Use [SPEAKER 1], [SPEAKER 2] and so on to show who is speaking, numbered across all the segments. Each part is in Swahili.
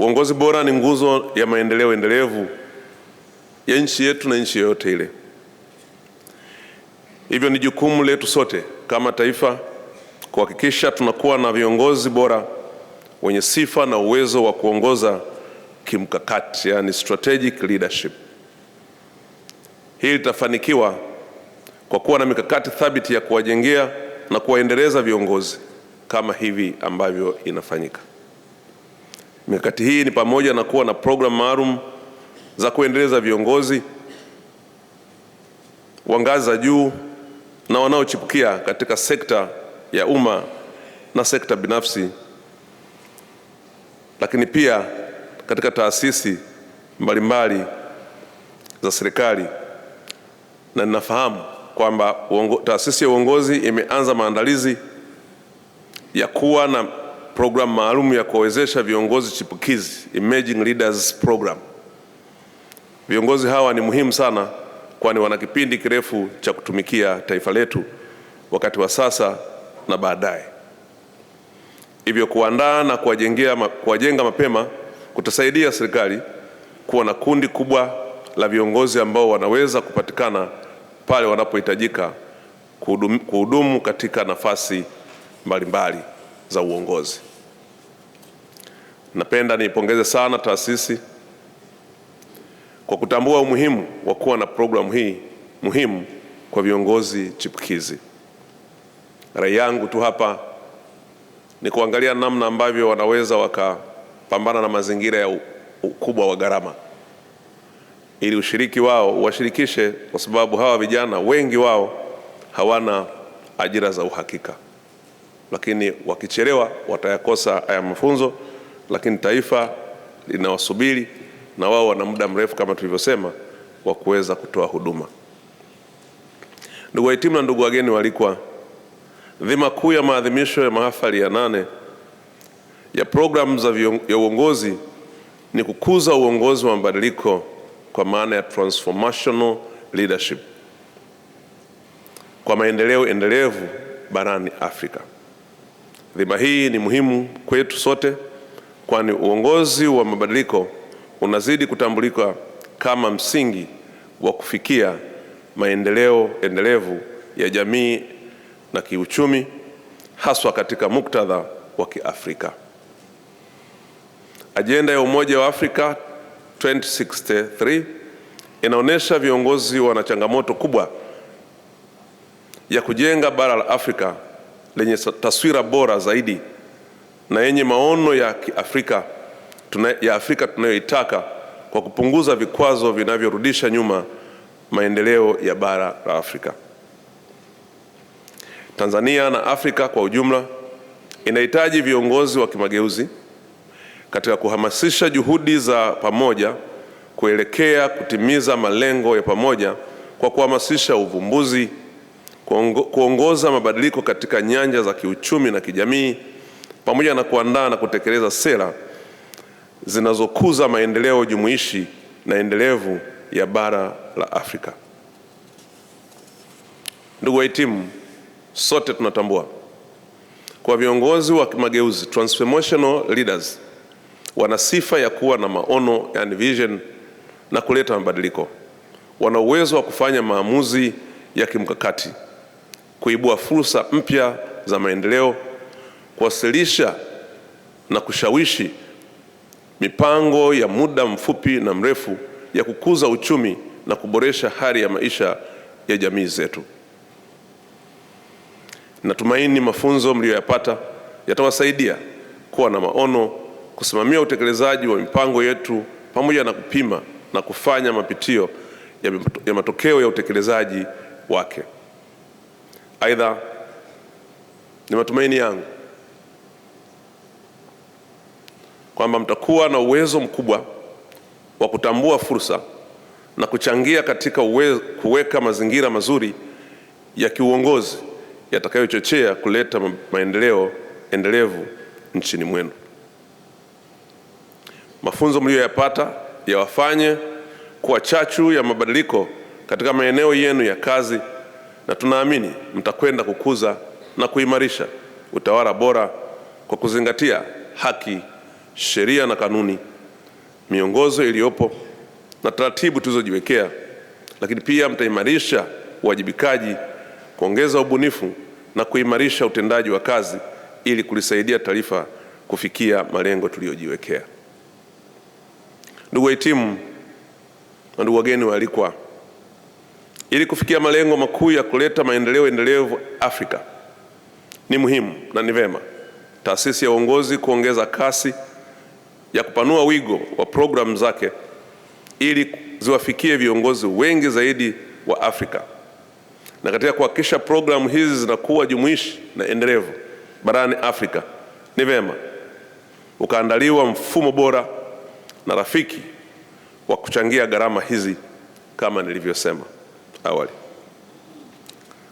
[SPEAKER 1] Uongozi bora ni nguzo ya maendeleo endelevu ya nchi yetu na nchi yoyote ile. Hivyo ni jukumu letu sote kama taifa kuhakikisha tunakuwa na viongozi bora wenye sifa na uwezo wa kuongoza kimkakati, yani strategic leadership. Hili litafanikiwa kwa kuwa na mikakati thabiti ya kuwajengea na kuwaendeleza viongozi kama hivi ambavyo inafanyika. Mikakati hii ni pamoja na kuwa na programu maalum za kuendeleza viongozi wa ngazi za juu na wanaochipukia katika sekta ya umma na sekta binafsi, lakini pia katika taasisi mbalimbali za serikali. Na ninafahamu kwamba taasisi ya uongozi imeanza maandalizi ya kuwa na programu maalum ya kuwawezesha viongozi chipukizi, Emerging Leaders Program. Viongozi hawa ni muhimu sana, kwani wana kipindi kirefu cha kutumikia taifa letu wakati wa sasa na baadaye. Hivyo kuandaa na kuwajenga mapema kutasaidia serikali kuwa na kundi kubwa la viongozi ambao wanaweza kupatikana pale wanapohitajika kuhudumu katika nafasi mbalimbali za uongozi. Napenda niipongeze sana taasisi kwa kutambua umuhimu wa kuwa na programu hii muhimu kwa viongozi chipukizi. Rai yangu tu hapa ni kuangalia namna ambavyo wanaweza wakapambana na mazingira ya ukubwa wa gharama, ili ushiriki wao washirikishe, kwa sababu hawa vijana wengi wao hawana ajira za uhakika, lakini wakichelewa watayakosa haya mafunzo, lakini taifa linawasubiri na wao wana muda mrefu kama tulivyosema wa kuweza kutoa huduma. Ndugu wahitimu na ndugu wageni waalikwa, dhima kuu ya maadhimisho ya mahafali ya 8 ya programu ya uongozi ni kukuza uongozi wa mabadiliko, kwa maana ya transformational leadership, kwa maendeleo endelevu barani Afrika. Dhima hii ni muhimu kwetu sote, kwani uongozi wa mabadiliko unazidi kutambulika kama msingi wa kufikia maendeleo endelevu ya jamii na kiuchumi, haswa katika muktadha wa Kiafrika. Ajenda ya Umoja wa Afrika 2063 inaonyesha viongozi wana changamoto kubwa ya kujenga bara la Afrika lenye taswira bora zaidi na yenye maono ya Kiafrika Afrika tunayoitaka, kwa kupunguza vikwazo vinavyorudisha nyuma maendeleo ya bara la Afrika. Tanzania na Afrika kwa ujumla inahitaji viongozi wa kimageuzi katika kuhamasisha juhudi za pamoja kuelekea kutimiza malengo ya pamoja, kwa kuhamasisha uvumbuzi, kuongoza mabadiliko katika nyanja za kiuchumi na kijamii, pamoja na kuandaa na kutekeleza sera zinazokuza maendeleo jumuishi na endelevu ya bara la Afrika. Ndugu wahitimu, sote tunatambua kwa viongozi wa mageuzi, transformational leaders, wana sifa ya kuwa na maono, yani vision, na kuleta mabadiliko. Wana uwezo wa kufanya maamuzi ya kimkakati, kuibua fursa mpya za maendeleo, kuwasilisha na kushawishi mipango ya muda mfupi na mrefu ya kukuza uchumi na kuboresha hali ya maisha ya jamii zetu. Natumaini mafunzo mliyoyapata yatawasaidia kuwa na maono, kusimamia utekelezaji wa mipango yetu, pamoja na kupima na kufanya mapitio ya matokeo ya utekelezaji wake. Aidha, ni matumaini yangu kwamba mtakuwa na uwezo mkubwa wa kutambua fursa na kuchangia katika kuweka mazingira mazuri ya kiuongozi yatakayochochea kuleta maendeleo endelevu nchini mwenu. Mafunzo mliyoyapata yawafanye kuwa chachu ya mabadiliko katika maeneo yenu ya kazi, na tunaamini mtakwenda kukuza na kuimarisha utawala bora kwa kuzingatia haki, sheria na kanuni, miongozo iliyopo na taratibu tulizojiwekea, lakini pia mtaimarisha uwajibikaji, kuongeza ubunifu na kuimarisha utendaji wa kazi ili kulisaidia taifa kufikia malengo tuliyojiwekea. Ndugu wahitimu na ndugu wageni waalikwa, ili kufikia malengo makuu ya kuleta maendeleo endelevu Afrika, ni muhimu na ni vema taasisi ya uongozi kuongeza kasi ya kupanua wigo wa programu zake ili ziwafikie viongozi wengi zaidi wa Afrika. Na katika kuhakikisha programu hizi zinakuwa jumuishi na endelevu barani Afrika, ni vema ukaandaliwa mfumo bora na rafiki wa kuchangia gharama hizi kama nilivyosema awali.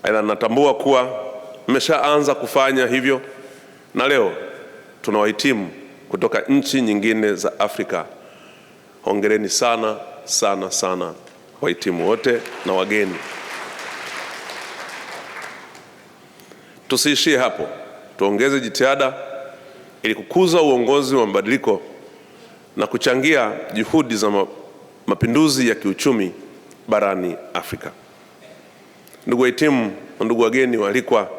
[SPEAKER 1] Aidha, natambua kuwa mmeshaanza kufanya hivyo na leo tuna wahitimu kutoka nchi nyingine za Afrika. Hongereni sana sana sana wahitimu wote na wageni. Tusiishie hapo, tuongeze jitihada ili kukuza uongozi wa mabadiliko na kuchangia juhudi za mapinduzi ya kiuchumi barani Afrika. Ndugu wahitimu na ndugu wageni waalikwa,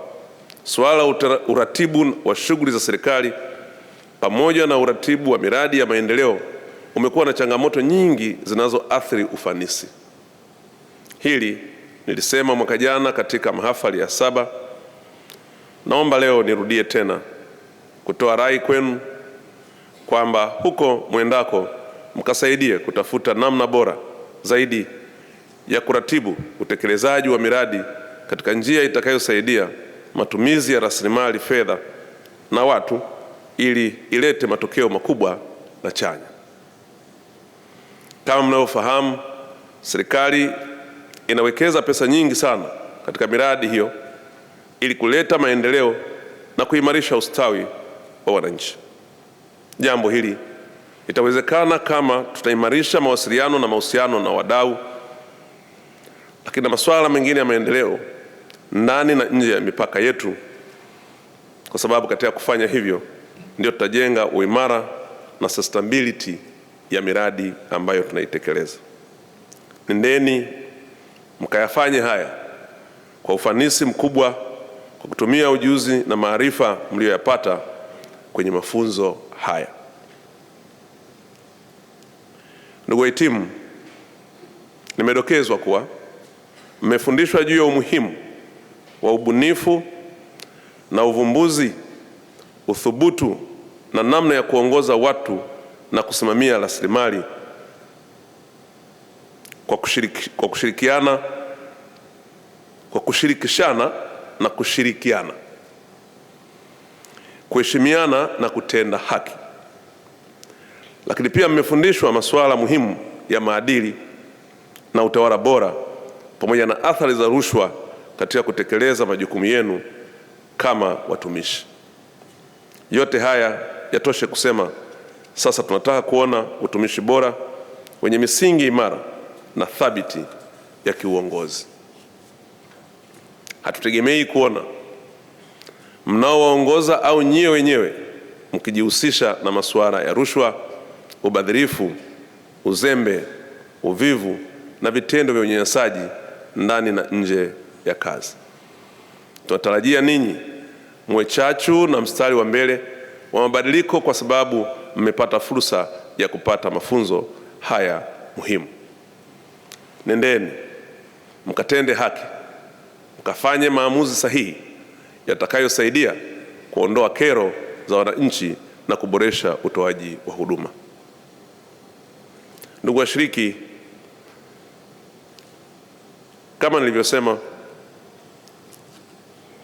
[SPEAKER 1] suala uratibu wa shughuli za serikali pamoja na uratibu wa miradi ya maendeleo umekuwa na changamoto nyingi zinazoathiri ufanisi. Hili nilisema mwaka jana katika mahafali ya 7. Naomba leo nirudie tena kutoa rai kwenu kwamba huko mwendako mkasaidie kutafuta namna bora zaidi ya kuratibu utekelezaji wa miradi katika njia itakayosaidia matumizi ya rasilimali fedha na watu ili ilete matokeo makubwa na chanya. Kama mnavyofahamu, serikali inawekeza pesa nyingi sana katika miradi hiyo ili kuleta maendeleo na kuimarisha ustawi wa wananchi. Jambo hili litawezekana kama tutaimarisha mawasiliano na mahusiano na wadau, lakini na masuala mengine ya maendeleo ndani na nje ya mipaka yetu, kwa sababu katika kufanya hivyo ndio tutajenga uimara na sustainability ya miradi ambayo tunaitekeleza. Nendeni mkayafanye haya kwa ufanisi mkubwa kwa kutumia ujuzi na maarifa mlioyapata kwenye mafunzo haya. Ndugu wahitimu, nimedokezwa kuwa mmefundishwa juu ya umuhimu wa ubunifu na uvumbuzi, uthubutu na namna ya kuongoza watu na kusimamia rasilimali kwa kushirikishana na kushirikiana, kuheshimiana na kutenda haki. Lakini pia mmefundishwa masuala muhimu ya maadili na utawala bora pamoja na athari za rushwa katika kutekeleza majukumu yenu kama watumishi. Yote haya yatoshe kusema sasa tunataka kuona utumishi bora wenye misingi imara na thabiti ya kiuongozi. Hatutegemei kuona mnaowaongoza au nyie wenyewe mkijihusisha na masuala ya rushwa, ubadhirifu, uzembe, uvivu na vitendo vya unyanyasaji ndani na nje ya kazi. Tunatarajia ninyi muwe chachu na mstari wa mbele wa mabadiliko kwa sababu mmepata fursa ya kupata mafunzo haya muhimu. Nendeni mkatende haki, mkafanye maamuzi sahihi yatakayosaidia kuondoa kero za wananchi na kuboresha utoaji wa huduma. Ndugu washiriki, kama nilivyosema,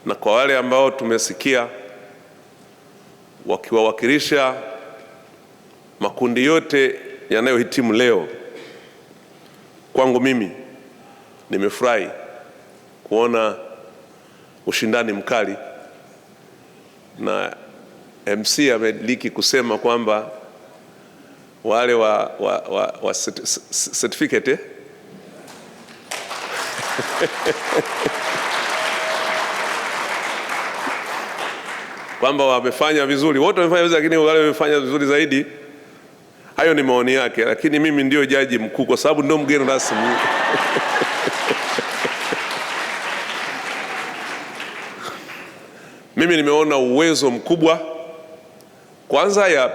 [SPEAKER 1] na kwa wale ambao tumesikia wakiwawakilisha makundi yote yanayohitimu leo, kwangu mimi nimefurahi kuona ushindani mkali, na MC ameliki kusema kwamba wale wa certificate kwamba wamefanya vizuri, wote wamefanya vizuri, lakini wale wamefanya vizuri zaidi Hayo ni maoni yake, lakini mimi ndio jaji mkuu kwa sababu ndio mgeni rasmi. Mimi nimeona uwezo mkubwa kwanza ya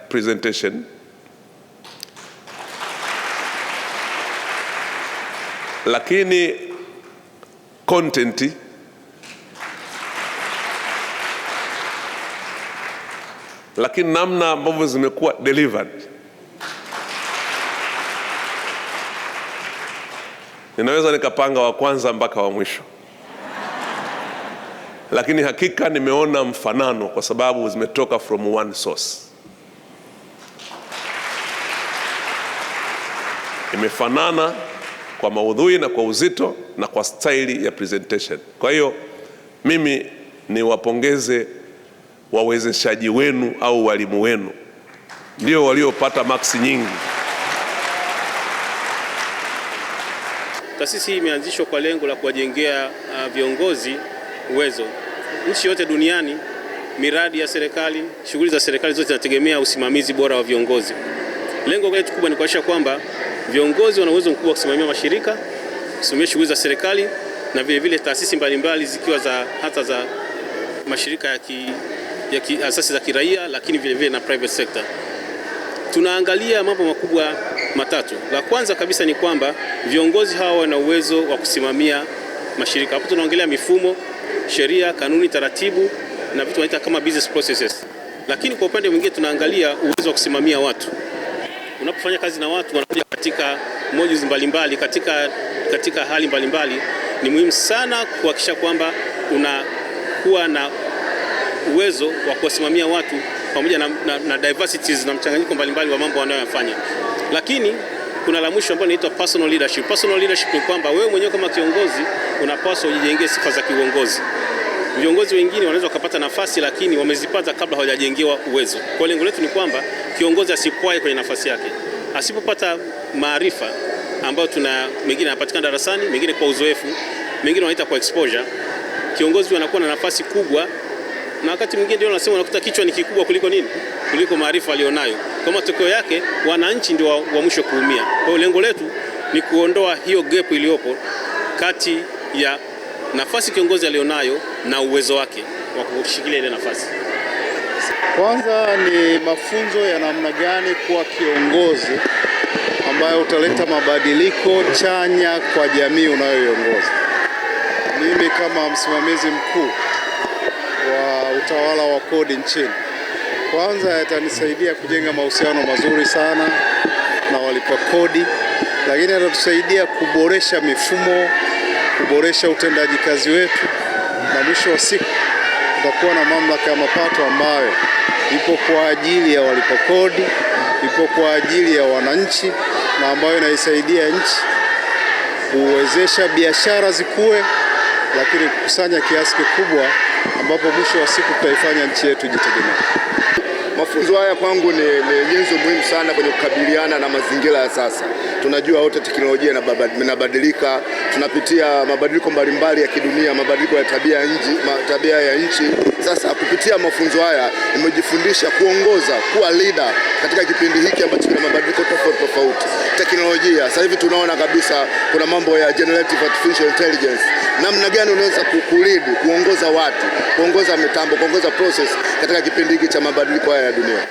[SPEAKER 1] presentation, lakini content, lakini namna ambavyo zimekuwa delivered. Ninaweza nikapanga wa kwanza mpaka wa mwisho, lakini hakika nimeona mfanano kwa sababu zimetoka from one source. Imefanana kwa maudhui na kwa uzito na kwa staili ya presentation. Kwa hiyo mimi niwapongeze wawezeshaji wenu au walimu wenu, ndio waliopata maksi nyingi.
[SPEAKER 2] Taasisi hii imeanzishwa kwa lengo la kuwajengea viongozi uwezo. Nchi yote duniani, miradi ya serikali, shughuli za serikali zote zinategemea usimamizi bora wa viongozi. Lengo letu kubwa ni kuhakikisha kwamba viongozi wana uwezo mkubwa wa kusimamia mashirika, kusimamia shughuli za serikali na vile vile taasisi mbalimbali zikiwa hata za mashirika ya asasi za kiraia, lakini vile vile na private sector. Tunaangalia mambo makubwa matatu. La kwanza kabisa ni kwamba viongozi hawa wana uwezo wa kusimamia mashirika. Hapo tunaongelea mifumo, sheria, kanuni, taratibu na vitu tunaita kama business processes. Lakini kwa upande mwingine tunaangalia uwezo wa kusimamia watu. Unapofanya kazi na watu wanakuja katika modules mbalimbali, katika hali mbalimbali, ni muhimu sana kuhakikisha kwamba unakuwa na uwezo wa kuwasimamia watu pamoja na diversities na mchanganyiko mbalimbali wa mambo wanayofanya. Lakini kuna la mwisho ambalo linaitwa personal leadership. Personal leadership ni kwamba wewe mwenyewe kama kiongozi unapaswa ujijengee sifa za kiuongozi. Viongozi wengine wanaweza kupata nafasi lakini wamezipata kabla hawajajengewa uwezo. Kwa lengo letu ni kwamba kiongozi asipwae kwenye nafasi yake. Asipopata maarifa ambayo mengine yanapatikana darasani, mengine kwa uzoefu, mengine wanaita kwa exposure, kiongozi anakuwa na nafasi kubwa, na wakati mwingine ndio wanasema unakuta kichwa ni kikubwa kuliko nini? Kuliko maarifa alionayo. Kwa matokeo yake wananchi ndio wa mwisho kuumia. Kwa hiyo lengo letu ni kuondoa hiyo gap iliyopo kati ya nafasi kiongozi alionayo na uwezo wake wa kushikilia ile nafasi.
[SPEAKER 3] Kwanza ni mafunzo ya namna gani kuwa kiongozi ambayo utaleta mabadiliko chanya kwa jamii unayoiongoza. Mimi kama msimamizi mkuu wa utawala wa kodi nchini, kwanza yatanisaidia kujenga mahusiano mazuri sana na walipa kodi, lakini yatatusaidia kuboresha mifumo, kuboresha utendaji kazi wetu, na mwisho wa siku tutakuwa na mamlaka ya mapato ambayo ipo kwa ajili ya walipa kodi, ipo kwa ajili ya wananchi, na ambayo inaisaidia nchi kuwezesha biashara zikue, lakini kukusanya kiasi kikubwa ambapo mwisho wa siku tutaifanya nchi yetu jitegemee.
[SPEAKER 4] Mafunzo haya kwangu ni nyenzo muhimu sana kwenye kukabiliana na mazingira ya sasa. Tunajua wote teknolojia inabadilika, tunapitia mabadiliko mbalimbali ya kidunia, mabadiliko ya tabia ya nchi. Sasa kupitia mafunzo haya nimejifundisha kuongoza, kuwa leader katika kipindi hiki ambacho kina mabadiliko tofauti. Teknolojia, sasa hivi tunaona kabisa kuna mambo ya generative artificial intelligence. Namna gani unaweza kulead, kuongoza watu, kuongoza mitambo, kuongoza process katika kipindi hiki cha mabadiliko haya ya dunia.